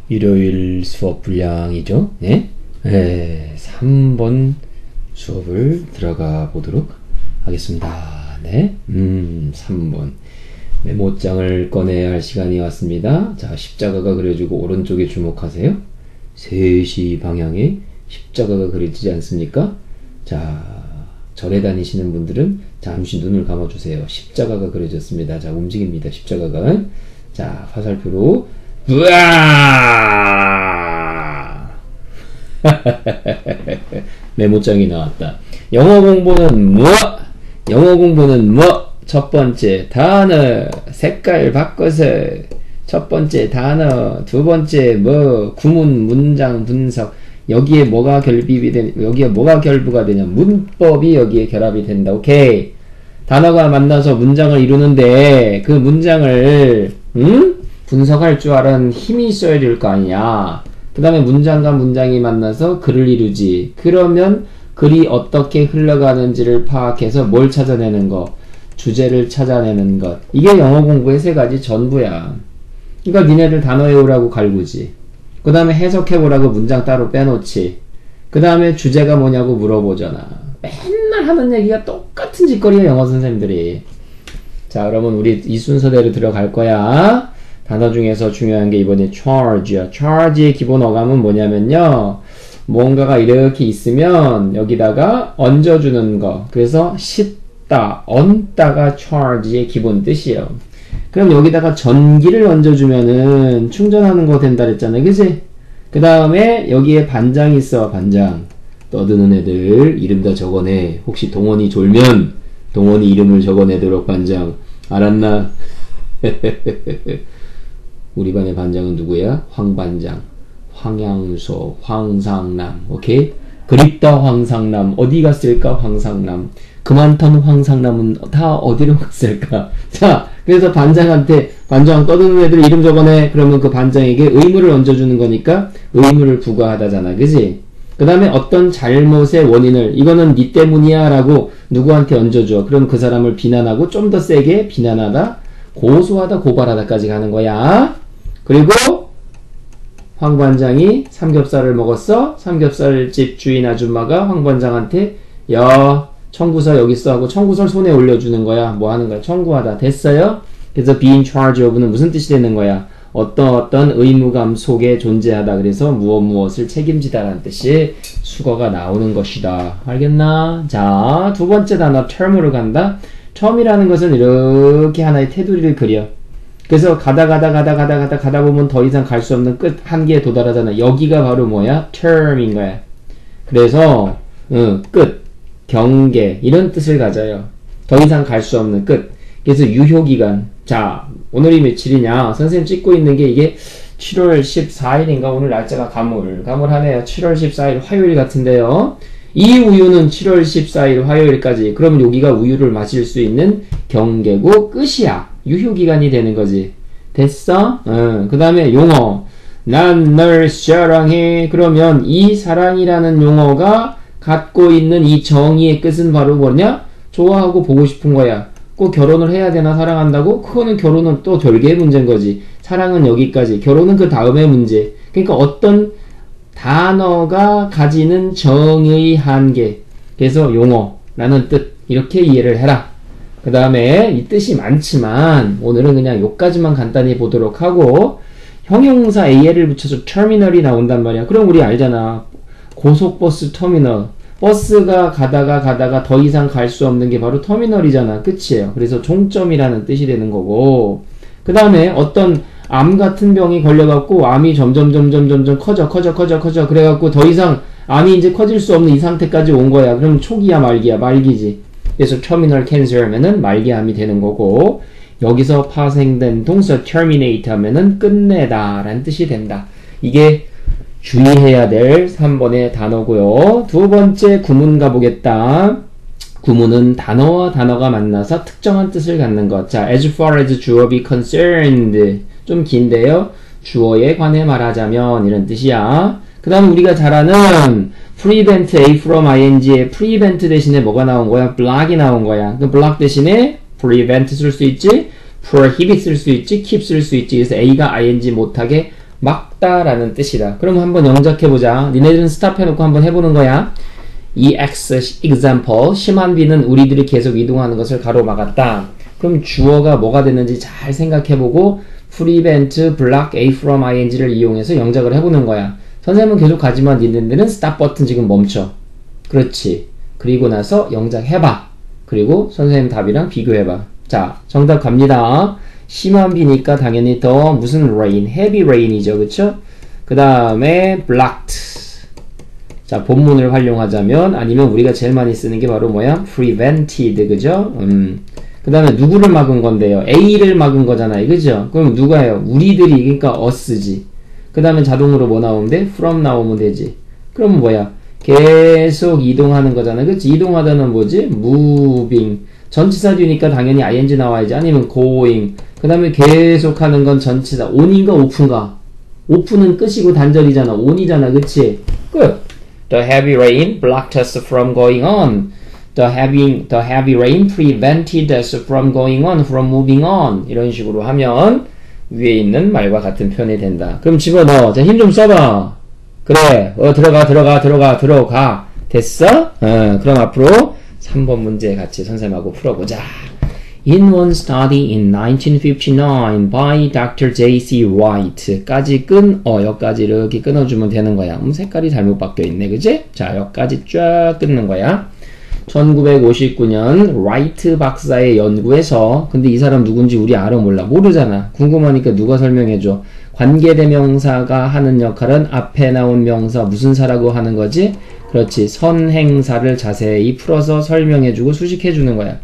일요일 수업 분량이죠. 네? 3번 수업을 들어가 보도록 하겠습니다. 네? 3번. 메모장을 꺼내야 할 시간이 왔습니다. 자, 십자가가 그려지고 오른쪽에 주목하세요. 3시 방향에 십자가가 그려지지 않습니까? 자, 절에 다니시는 분들은 잠시 눈을 감아주세요. 십자가가 그려졌습니다. 자, 움직입니다. 십자가가. 자, 화살표로 으아! 메모장이 나왔다. 영어 공부는 뭐? 영어 공부는 뭐? 첫 번째 단어 색깔 바꿔서 첫 번째 단어, 두 번째 뭐 구문 문장 분석, 여기에 뭐가 결핍이 되냐, 여기에 뭐가 결부가 되냐, 문법이 여기에 결합이 된다. 오케이. 단어가 만나서 문장을 이루는데 그 문장을 분석할 줄 아는 힘이 있어야 될 거 아니야. 그 다음에 문장과 문장이 만나서 글을 이루지. 그러면 글이 어떻게 흘러가는지를 파악해서 뭘 찾아내는 거? 주제를 찾아내는 것. 이게 영어 공부의 3가지 전부야. 그러니까 니네들 단어 외우라고 갈구지. 그 다음에 해석해보라고 문장 따로 빼놓지. 그 다음에 주제가 뭐냐고 물어보잖아. 맨날 하는 얘기가 똑같은 짓거리야, 영어 선생님들이. 자, 그러면 우리 이 순서대로 들어갈 거야. 단어 중에서 중요한 게 이번에 charge야. charge의 기본 어감은 뭐냐면요, 뭔가가 이렇게 있으면 여기다가 얹어주는 거. 그래서 얹다가 charge의 기본 뜻이에요. 그럼 여기다가 전기를 얹어주면은 충전하는 거 된다 그랬잖아요. 그치? 그 다음에 여기에 반장이 있어. 반장. 떠드는 애들 이름 다 적어내. 혹시 동원이 졸면 동원이 이름을 적어내도록 반장. 알았나? 우리 반의 반장은 누구야? 황반장. 황양소, 황상남. 오케이? 그립다 황상남. 어디 갔을까? 황상남. 그만턴 황상남은 다 어디로 갔을까? 자, 그래서 반장한테 반장 떠드는 애들 이름 적어내. 그러면 그 반장에게 의무를 얹어주는 거니까 의무를 부과하다잖아. 그지? 그 다음에 어떤 잘못의 원인을, 이거는 니 때문이야 라고 누구한테 얹어줘. 그럼 그 사람을 비난하고 좀 더 세게 비난하다, 고소하다, 고발하다까지 가는 거야. 그리고 황 반장이 삼겹살을 먹었어. 삼겹살집 주인 아줌마가 황 반장한테 야, 청구서 여기 있어 하고 청구서를 손에 올려주는 거야. 뭐 하는 거야? 청구하다. 됐어요? 그래서 be in charge of는 무슨 뜻이 되는 거야? 어떤 의무감 속에 존재하다. 그래서 무엇을 책임지다라는 뜻이 수거가 나오는 것이다. 알겠나? 자, 두 번째 단어 term으로 간다. term이라는 것은 이렇게 하나의 테두리를 그려. 그래서 가다 보면 더 이상 갈 수 없는 끝 한계에 도달하잖아. 여기가 바로 뭐야? term인 거야. 그래서 끝, 경계 이런 뜻을 가져요. 더 이상 갈 수 없는 끝. 그래서 유효기간. 자, 오늘이 며칠이냐? 선생님 찍고 있는 게 이게 7월 14일인가? 오늘 날짜가 가물하네요. 7월 14일 화요일 같은데요. 이 우유는 7월 14일 화요일까지. 그러면 여기가 우유를 마실 수 있는 경계고 끝이야. 유효기간이 되는 거지. 됐어? 그 다음에 용어. 난 널 사랑해. 그러면 이 사랑이라는 용어가 갖고 있는 이 정의의 끝은 바로 뭐냐? 좋아하고 보고 싶은 거야. 꼭 결혼을 해야 되나 사랑한다고? 그거는 결혼은 또 별개의 문제인 거지. 사랑은 여기까지. 결혼은 그 다음의 문제. 그러니까 어떤 단어가 가지는 정의 한계. 그래서 용어라는 뜻. 이렇게 이해를 해라. 그 다음에 이 뜻이 많지만 오늘은 그냥 요까지만 간단히 보도록 하고, 형용사 AL을 붙여서 터미널이 나온단 말이야. 그럼 우리 알잖아. 고속버스 터미널. 버스가 가다가 더 이상 갈 수 없는 게 바로 터미널이잖아. 끝이에요. 그래서 종점이라는 뜻이 되는 거고, 그 다음에 어떤 암 같은 병이 걸려갖고 암이 점점 커져. 그래갖고 더 이상 암이 이제 커질 수 없는 이 상태까지 온 거야. 그럼 초기야 말기야? 말기지. 그래서 터미널 캔서 하면은 말기암이 되는 거고, 여기서 파생된 동사 terminate 하면은 끝내다 라는 뜻이 된다. 이게 주의해야 될 3번의 단어고요. 두 번째 구문 가보겠다. 구문은 단어와 단어가 만나서 특정한 뜻을 갖는 것. 자, as far as 주어 be concerned. 좀 긴데요. 주어에 관해 말하자면 이런 뜻이야. 그 다음 우리가 잘 아는 prevent A from ing에 prevent 대신에 뭐가 나온 거야? block이 나온 거야. 그 block 대신에 prevent 쓸 수 있지, prohibit 쓸 수 있지, keep 쓸 수 있지. 그래서 A가 ing 못하게 막다라는 뜻이다. 그럼 한번 영작해보자. 니네들은 스탑 해놓고 한번 해보는 거야. 이 X example 심한 B는 우리들이 계속 이동하는 것을 가로막았다. 그럼 주어가 뭐가 됐는지 잘 생각해보고 prevent, block A from ing를 이용해서 영작을 해보는 거야. 선생님은 계속 가지만 니네들은 stop 버튼 지금 멈춰. 그렇지. 그리고 나서 영작해봐. 그리고 선생님 답이랑 비교해봐. 자, 정답 갑니다. 심한 비니까 당연히 더 무슨 rain, heavy rain이죠. 그쵸? 그 다음에 blocked. 자, 본문을 활용하자면 아니면 우리가 제일 많이 쓰는 게 바로 뭐야? prevented. 그죠? 그 다음에 누구를 막은 건데요? A를 막은 거잖아요. 그죠? 그럼 누가요? 우리들이, 그러니까 us지. 그 다음에 자동으로 뭐 나오면 돼? from 나오면 되지. 그럼 뭐야? 계속 이동하는 거잖아. 그치? 이동하다는 뭐지? moving. 전치사 뒤니까 당연히 ing 나와야지. 아니면 going. 그 다음에 계속 하는 건 전치사. on인가 open가? open은 끝이고 단절이잖아. on이잖아. 그치? 끝. The heavy rain blocked us from going on. The heavy rain prevented us from going on, from moving on. 이런 식으로 하면 위에 있는 말과 같은 표현이 된다. 그럼 집어넣어. 자, 힘 좀 써봐. 그래. 들어가. 됐어? 그럼 앞으로 3번 문제 같이 선생님하고 풀어보자. In one study in 1959 by Dr. J.C. Wright 까지 여기까지 이렇게 끊어주면 되는 거야. 색깔이 잘못 바뀌어 있네. 그지? 자, 여기까지 쫙 끊는 거야. 1959년 라이트 박사의 연구에서, 근데 이 사람 누군지 우리 알아 몰라? 모르잖아. 궁금하니까 누가 설명해줘. 관계대명사가 하는 역할은 앞에 나온 명사 무슨 사라고 하는 거지? 그렇지. 선행사를 자세히 풀어서 설명해주고 수식해주는 거야.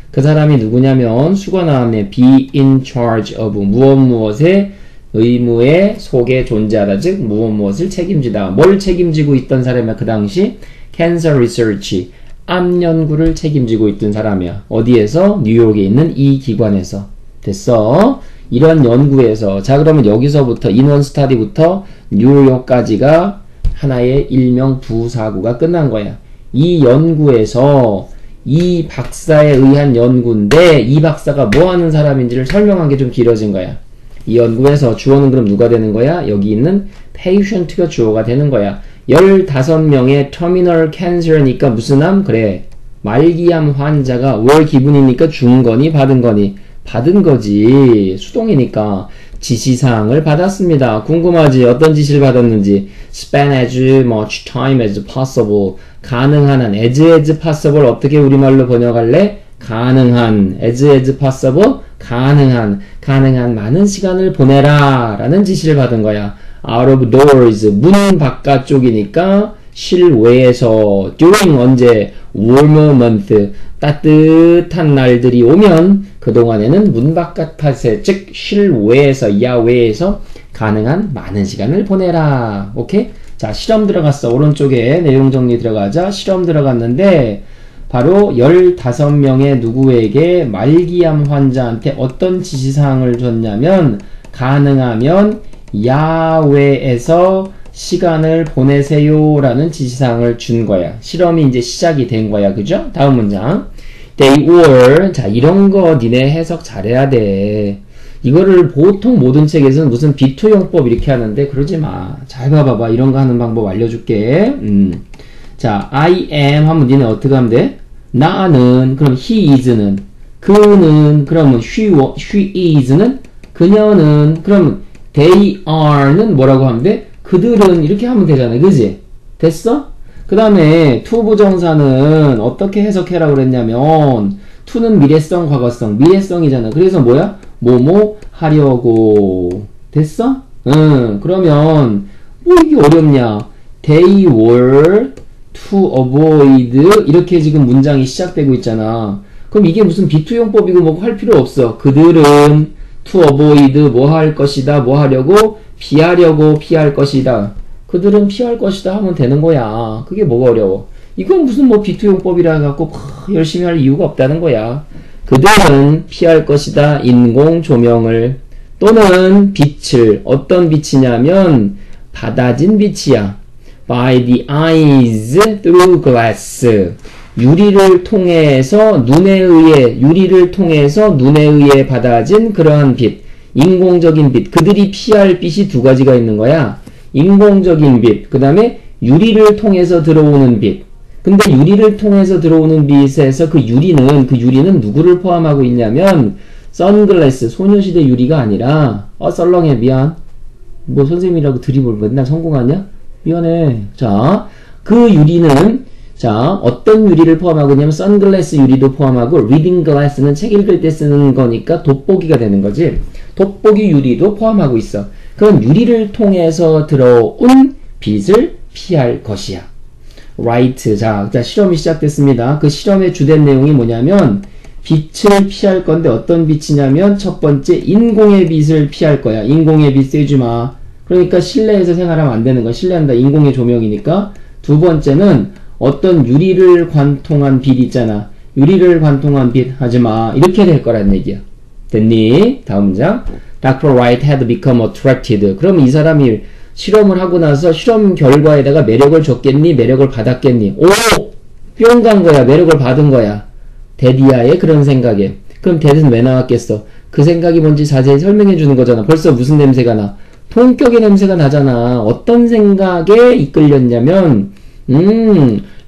그 사람이 누구냐면 수가 나왔네. be in charge of 무엇의 의무에 속에 존재하다. 즉 무엇을 책임지다. 뭘 책임지고 있던 사람이야. 그 당시 cancer research 암 연구를 책임지고 있던 사람이야. 어디에서? 뉴욕에 있는 이 기관에서. 됐어? 이런 연구에서. 자, 그러면 여기서부터 인원 스타디부터 뉴욕까지가 하나의 일명 부사구가 끝난 거야. 이 연구에서 이 박사에 의한 연구인데 이 박사가 뭐 하는 사람인지를 설명한 게 좀 길어진 거야. 이 연구에서 주어는 그럼 누가 되는 거야? 여기 있는 patient가 주어가 되는 거야. 15명의 터미널 캔서니까 무슨 암? 그래. 말기암 환자가 월 기분이니까 준 거니 받은 거니? 받은 거지. 수동이니까. 지시사항을 받았습니다. 궁금하지? 어떤 지시를 받았는지. Spend as much time as possible. 가능한 한. as possible 어떻게 우리말로 번역할래? 가능한. as possible. 가능한 많은 시간을 보내라 라는 지시를 받은 거야. out of doors 문 바깥쪽이니까 실외에서 during 언제 warmer month 따뜻한 날들이 오면 그동안에는 문 바깥 탓에 즉 실외에서 야외에서 가능한 많은 시간을 보내라. 오케이? 자, 실험 들어갔어. 오른쪽에 내용 정리 들어가자. 실험 들어갔는데 바로 15명의 누구에게 말기암 환자한테 어떤 지시사항을 줬냐면 가능하면 야외에서 시간을 보내세요 라는 지시사항을 준 거야. 실험이 이제 시작이 된 거야. 그죠? 다음 문장. They were. 자, 이런 거 니네 해석 잘해야 돼. 이거를 보통 모든 책에서는 무슨 비토용법 이렇게 하는데 그러지 마. 잘 봐봐봐. 이런 거 하는 방법 알려줄게. 자, I am 하면 니네 어떻게 하면 돼? 나는, 그럼 he is는, 그는, 그러면 she is는, 그녀는, 그러면 they are는 뭐라고 하면 돼? 그들은, 이렇게 하면 되잖아. 그지? 됐어? 그 다음에 to 부정사는 어떻게 해석해라 그랬냐면 to는 미래성, 과거성, 미래성이잖아. 그래서 뭐야? 뭐뭐 하려고. 됐어? 그러면 뭐 이게 어렵냐? They were to avoid 이렇게 지금 문장이 시작되고 있잖아. 그럼 이게 무슨 비투용법이고 뭐고 할 필요 없어. 그들은 to avoid 뭐 할 것이다. 뭐 하려고? 피하려고 피할 것이다. 그들은 피할 것이다 하면 되는 거야. 그게 뭐가 어려워. 이건 무슨 뭐 비투용법이라 해갖고 열심히 할 이유가 없다는 거야. 그들은 피할 것이다. 인공 조명을 또는 빛을. 어떤 빛이냐면 받아진 빛이야. by the eyes through glass. 유리를 통해서 눈에 의해 받아진 그러한 빛. 인공적인 빛. 그들이 피할 빛이 두 가지가 있는 거야. 인공적인 빛, 그 다음에 유리를 통해서 들어오는 빛. 근데 유리를 통해서 들어오는 빛에서 그 유리는 누구를 포함하고 있냐면 선글라스, 소녀시대 유리가 아니라 썰렁해 미안. 뭐 선생님이라고 드리블 맨날 성공하냐? 미안해. 자, 그 유리는 자, 어떤 유리를 포함하고 있냐면 선글라스 유리도 포함하고 리딩 글라스는 책 읽을 때 쓰는 거니까 돋보기가 되는 거지. 돋보기 유리도 포함하고 있어. 그럼 유리를 통해서 들어온 빛을 피할 것이야. right. 자, 실험이 시작됐습니다. 그 실험의 주된 내용이 뭐냐면 빛을 피할 건데 어떤 빛이냐면 첫 번째 인공의 빛을 피할 거야. 인공의 빛 쐬지 마. 그러니까 실내에서 생활하면 안 되는 거야. 실내는 다 인공의 조명이니까. 두 번째는 어떤 유리를 관통한 빛 있잖아. 유리를 관통한 빛 하지 마. 이렇게 될 거란 얘기야. 됐니? 다음 문장. Dr. Wright had become attracted. 그럼 이 사람이 실험을 하고 나서 실험 결과에다가 매력을 줬겠니? 매력을 받았겠니? 오! 뿅 간 거야. 매력을 받은 거야. 데디아의 그런 생각에. 그럼 데디는 왜 나왔겠어? 그 생각이 뭔지 자세히 설명해 주는 거잖아. 벌써 무슨 냄새가 나? 통격의 냄새가 나잖아. 어떤 생각에 이끌렸냐면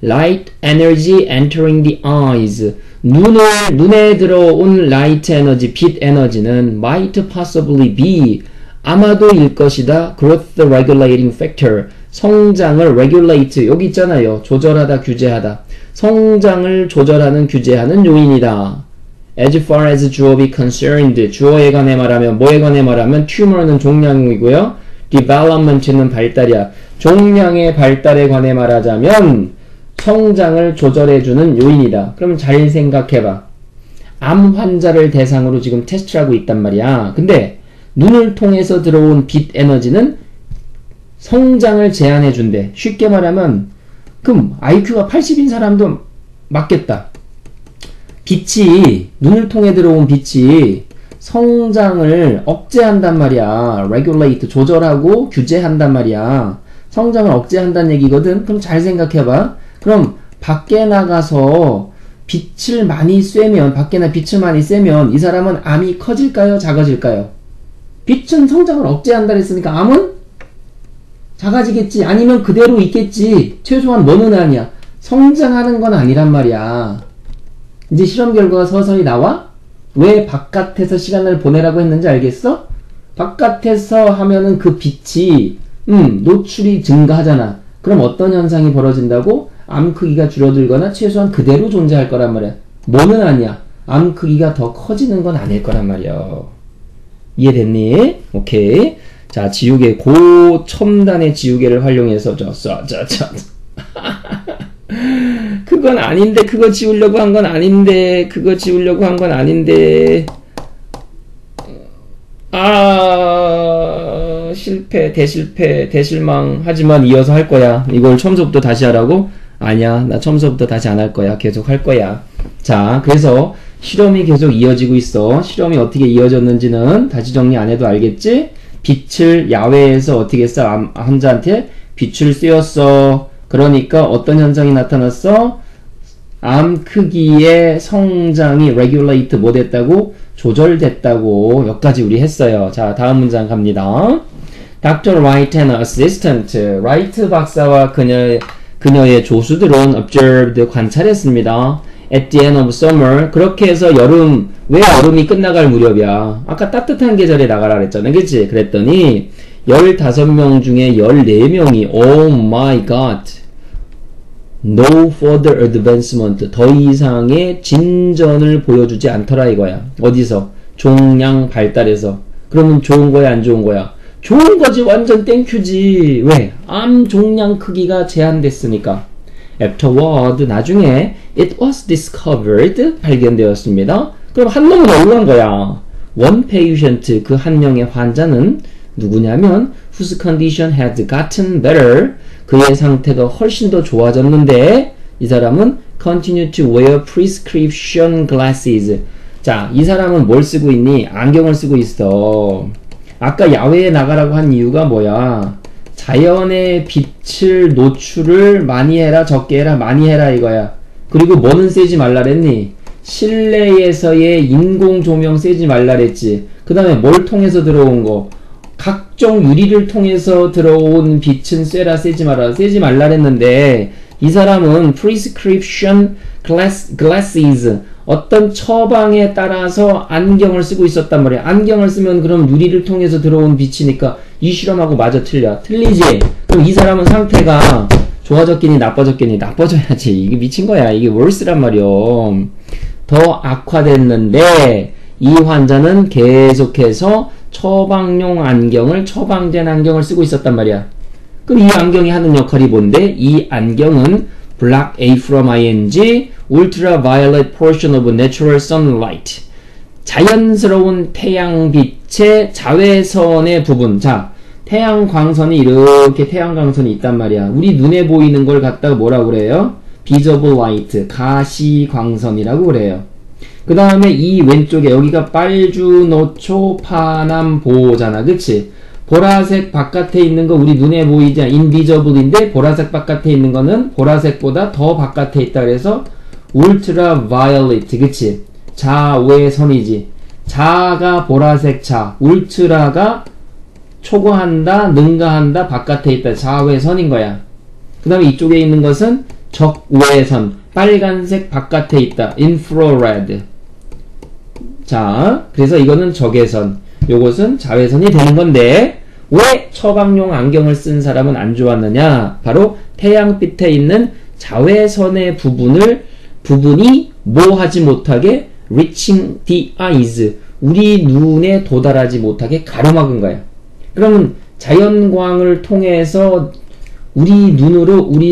light energy entering the eyes. 눈에 들어온 light energy, 빛 에너지는 might possibly be, 아마도일 것이다. growth regulating factor. 성장을 regulate, 여기 있잖아요. 조절하다, 규제하다. 성장을 조절하는, 규제하는 요인이다. As far as 주어be concerned, 주어에 관해 말하면, 뭐에 관해 말하면, tumor는 종양이고요. development는 발달이야. 종양의 발달에 관해 말하자면, 성장을 조절해주는 요인이다. 그럼 잘 생각해봐. 암 환자를 대상으로 지금 테스트를 하고 있단 말이야. 근데, 눈을 통해서 들어온 빛 에너지는 성장을 제한해준대. 쉽게 말하면, 그럼 IQ가 80인 사람도 맞겠다. 빛이, 눈을 통해 들어온 빛이 성장을 억제한단 말이야. regulate, 조절하고 규제한단 말이야. 성장을 억제한다는 얘기거든. 그럼 잘 생각해봐. 그럼 밖에 나가서 빛을 많이 쐬면, 밖에나 빛을 많이 쐬면 이 사람은 암이 커질까요? 작아질까요? 빛은 성장을 억제한다 했으니까 암은 작아지겠지. 아니면 그대로 있겠지. 최소한 뭐는 아니야. 성장하는 건 아니란 말이야. 이제 실험 결과가 서서히 나와? 왜 바깥에서 시간을 보내라고 했는지 알겠어? 바깥에서 하면은 그 빛이 노출이 증가하잖아. 그럼 어떤 현상이 벌어진다고? 암 크기가 줄어들거나 최소한 그대로 존재할 거란 말이야. 뭐는 아니야. 암 크기가 더 커지는 건 아닐 거란 말이야. 이해됐니? 오케이. 자, 지우개, 고첨단의 지우개를 활용해서 그건 아닌데, 그거 지우려고 한 건 아닌데, 그거 지우려고 한 건 아닌데. 실패, 대실패, 대실망. 하지만 이어서 할 거야. 이걸 처음부터 다시 하라고? 아니야, 나 처음부터 다시 안 할 거야. 계속 할 거야. 자, 그래서 실험이 계속 이어지고 있어. 실험이 어떻게 이어졌는지는 다시 정리 안 해도 알겠지? 빛을 야외에서 어떻게 했어? 환자한테 빛을 쐬었어. 그러니까 어떤 현상이 나타났어? 암 크기의 성장이 regulate 뭐 됐다고? 조절됐다고. 여기까지 우리 했어요. 자, 다음 문장 갑니다. Dr. Wright and assistant. 라이트 박사와 그녀의 조수들은 observed, 관찰했습니다. At the end of summer. 그렇게 해서 여름, 왜 여름이 끝나갈 무렵이야? 아까 따뜻한 계절에 나가라 그랬잖아. 그치? 그랬더니 15명 중에 14명이 Oh my god. No further advancement. 더 이상의 진전을 보여주지 않더라 이거야. 어디서? 종양 발달에서. 그러면 좋은 거야 안 좋은 거야? 좋은 거지. 완전 땡큐지. 왜? 암 종양 크기가 제한됐으니까. Afterward, 나중에 it was discovered, 발견되었습니다. 그럼 한 놈은 어디로 간 거야? One patient, 그 한 명의 환자는 누구냐면 whose condition had gotten better, 그의 상태가 훨씬 더 좋아졌는데 이 사람은 continued to wear prescription glasses. 자, 이 사람은 뭘 쓰고 있니? 안경을 쓰고 있어. 아까 야외에 나가라고 한 이유가 뭐야? 자연의 빛을 노출을 많이 해라 적게 해라 많이 해라 이거야. 그리고 뭐는 쓰지 말라 그랬니? 실내에서의 인공 조명 쓰지 말라 그랬지. 그 다음에 뭘 통해서 들어온 거? 각종 유리를 통해서 들어온 빛은 쐬라, 쓰지 마라, 쓰지 말라 그랬는데 이 사람은 prescription glasses 어떤 처방에 따라서 안경을 쓰고 있었단 말이야. 안경을 쓰면 그럼 유리를 통해서 들어온 빛이니까 이 실험하고 마저 틀리지? 그럼 이 사람은 상태가 좋아졌겠니 나빠졌겠니? 나빠져야지. 이게 미친 거야. 이게 worse란 말이요. 더 악화됐는데 이 환자는 계속해서 처방용 안경을, 처방된 안경을 쓰고 있었단 말이야. 그럼 이 안경이 하는 역할이 뭔데? 이 안경은 block A from ING, ultraviolet portion of natural sunlight. 자연스러운 태양빛의 자외선의 부분. 자, 태양광선이 이렇게 태양광선이 있단 말이야. 우리 눈에 보이는 걸 갖다가 뭐라고 그래요? visible light, 가시광선이라고 그래요. 그 다음에 이 왼쪽에 여기가 빨주노초 파남보잖아. 그치? 보라색 바깥에 있는 거 우리 눈에 보이지 않아. invisible인데 보라색 바깥에 있는 거는 보라색보다 더 바깥에 있다 그래서 ultraviolet. 그치? 자외선이지. 자가 보라색 자, 울트라가 초과한다, 능가한다, 바깥에 있다. 자외선인 거야. 그 다음에 이쪽에 있는 것은 적외선, 빨간색 바깥에 있다. infrared. 자, 그래서 이거는 적외선, 요것은 자외선이 되는 건데 왜 처방용 안경을 쓴 사람은 안 좋았느냐? 바로 태양빛에 있는 자외선의 부분이 뭐 하지 못하게 reaching the eyes, 우리 눈에 도달하지 못하게 가로막은 거야. 그러면 자연광을 통해서 우리 눈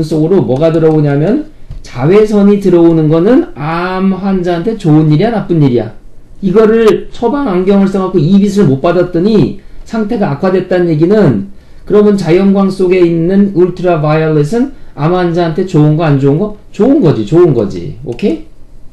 속으로 뭐가 들어오냐면 자외선이 들어오는 거는 암 환자한테 좋은 일이야, 나쁜 일이야? 이거를 처방 안경을 써갖고 이 빛을 못 받았더니 상태가 악화됐다는 얘기는 그러면 자연광 속에 있는 울트라바이올렛은 암 환자한테 좋은 거, 안 좋은 거? 좋은 거지. 오케이?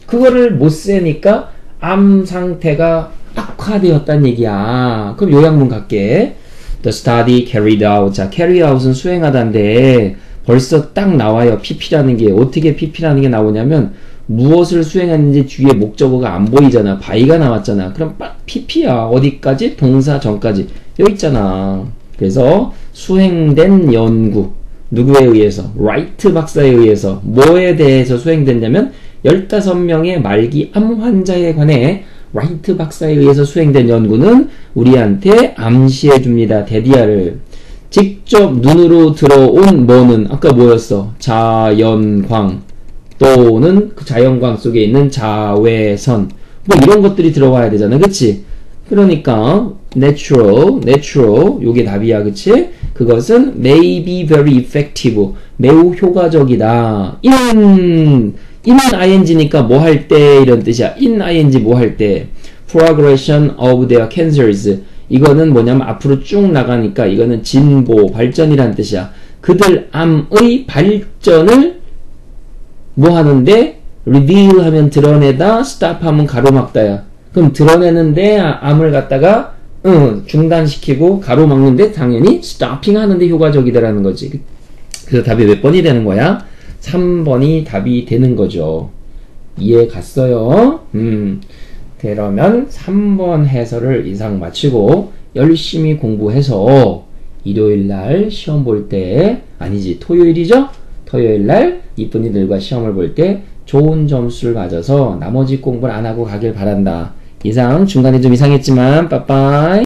그거를 못 쓰니까 암 상태가 악화되었다는 얘기야. 그럼 요약문 갈게. The study carried out. 자, carry out은 수행하다인데 벌써 딱 나와요. pp라는 게. 어떻게 pp라는 게 나오냐면 무엇을 수행했는지 뒤에 목적어가 안 보이잖아. by가 나왔잖아. 그럼 pp야. 어디까지? 동사 전까지. 여기 있잖아. 그래서 수행된 연구. 누구에 의해서? 라이트 박사에 의해서. 뭐에 대해서 수행됐냐면 15명의 말기 암 환자에 관해 라이트 박사에 의해서 수행된 연구는 우리한테 암시해 줍니다. 데디아를. 직접 눈으로 들어온 뭐는 아까 뭐였어? 자연광 또는 그 자연광 속에 있는 자외선 뭐 이런 것들이 들어와야 되잖아. 그치? 그러니까 natural 요게 답이야. 그치? 그것은 may be very effective, 매우 효과적이다. in ing니까 뭐 할 때 이런 뜻이야. in ing 뭐 할 때 progression of their cancers, 이거는 뭐냐면 앞으로 쭉 나가니까 이거는 진보, 발전이란 뜻이야. 그들 암의 발전을 뭐 하는데 reveal 하면 드러내다, stop 하면 가로막다야. 그럼 드러내는데 암을 갖다가 중단시키고 가로막는데 당연히 stopping 하는데 효과적이다라는 거지. 그래서 답이 몇 번이 되는 거야? 3번이 답이 되는 거죠. 이해 갔어요? 그러면 3번 해설을 이상 마치고 열심히 공부해서 일요일날 시험 볼 때, 아니지 토요일이죠? 토요일날 이쁜이들과 시험을 볼 때 좋은 점수를 가져서 나머지 공부를 안 하고 가길 바란다. 이상 중간에 좀 이상했지만 빠빠이.